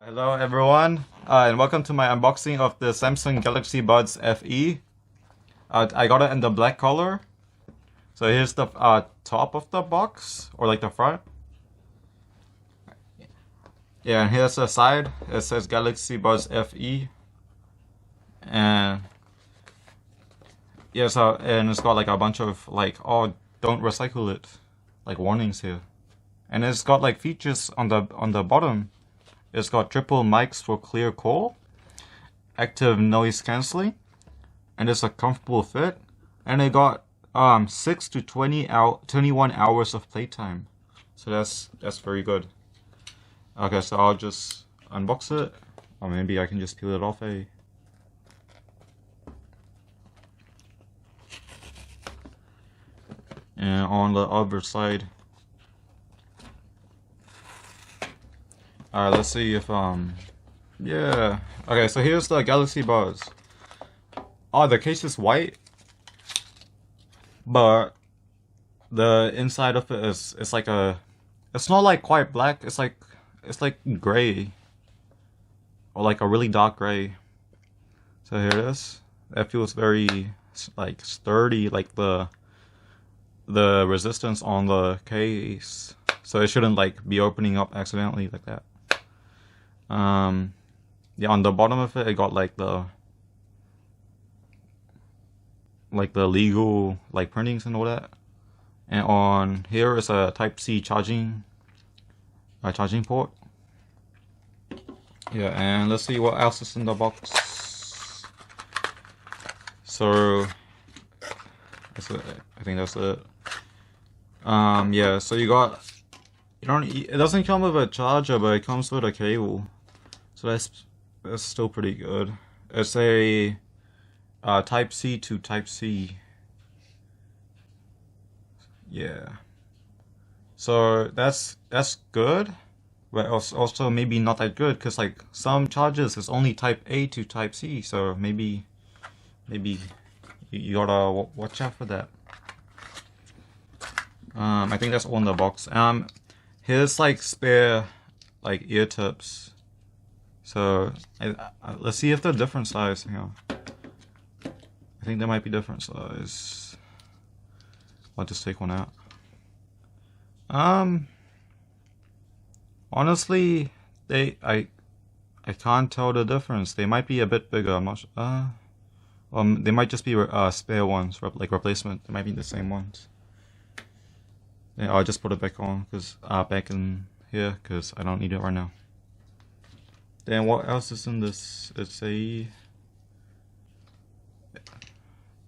Hello everyone, and welcome to my unboxing of the Samsung Galaxy Buds FE. I got it in the black color. So here's the top of the box, or like the front. Yeah, and here's the side. It says Galaxy Buds FE. And yeah, so and it's got like a bunch of like, oh, don't recycle it, like warnings here. And it's got like features on the bottom. It's got triple mics for clear call, active noise cancelling, and it's a comfortable fit. And it got 6 to 21 hours of playtime. So that's very good. Okay, so I'll just unbox it, or maybe I can just peel it off. And on the other side. Alright, let's see if yeah. Okay, so here's the Galaxy Buds. Oh, the case is white, but the inside of it is it's not like quite black, it's like gray, or like a really dark gray. So here it is. It feels very like sturdy, like the resistance on the case, so it shouldn't like be opening up accidentally like that. Yeah, on the bottom of it, it got like the legal like printings and all that. And on here is a Type-C charging port. Yeah, and let's see what else is in the box. So that's it. I think that's it. Yeah, so it doesn't come with a charger, but it comes with a cable. So that's still pretty good. It's a Type-C to Type-C. Yeah. So that's good, but also maybe not that good, because like some chargers is only Type-A to Type-C. So maybe you gotta watch out for that. I think that's all in the box. Here's like spare like ear tips. So let's see if they're different size here. I think they might be different size. I'll just take one out. Honestly, I can't tell the difference. They might be a bit bigger. I'm not sure. They might just be spare ones, like replacement. They might be the same ones. Yeah, I'll just put it back on, back in here, because I don't need it right now. Then what else is in this? It's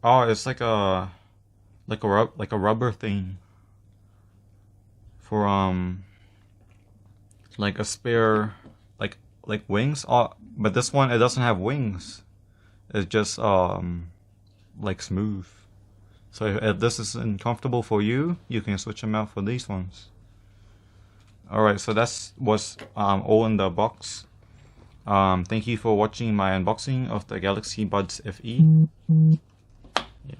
it's like a rubber thing for like a spare like wings. But this one, it doesn't have wings. It's just like smooth. So if this isn't comfortable for you, you can switch them out for these ones. Alright, so that's what's all in the box. Thank you for watching my unboxing of the Galaxy Buds FE. Yeah.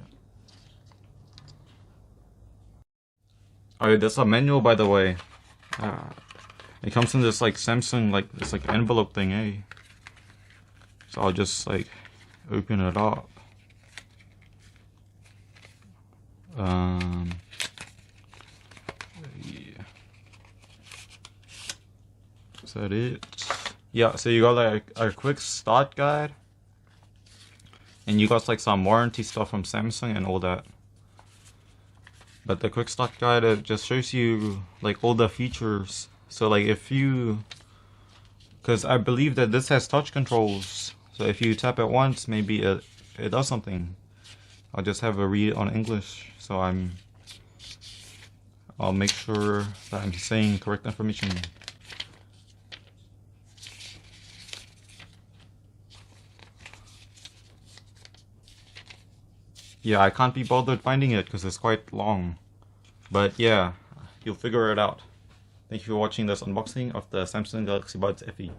Alright, there's a manual, by the way. It comes in this like Samsung this like envelope thing, eh? So I'll just like open it up. Yeah. Is that it? Yeah, so you got like a quick start guide, and you got like some warranty stuff from Samsung and all that. But the quick start guide, it just shows you like all the features. So like because I believe that this has touch controls, so if you tap it once, maybe it does something. I'll just have a read on English, so I'll make sure that I'm saying correct information. Yeah, I can't be bothered finding it because it's quite long. But yeah, you'll figure it out. Thank you for watching this unboxing of the Samsung Galaxy Buds FE.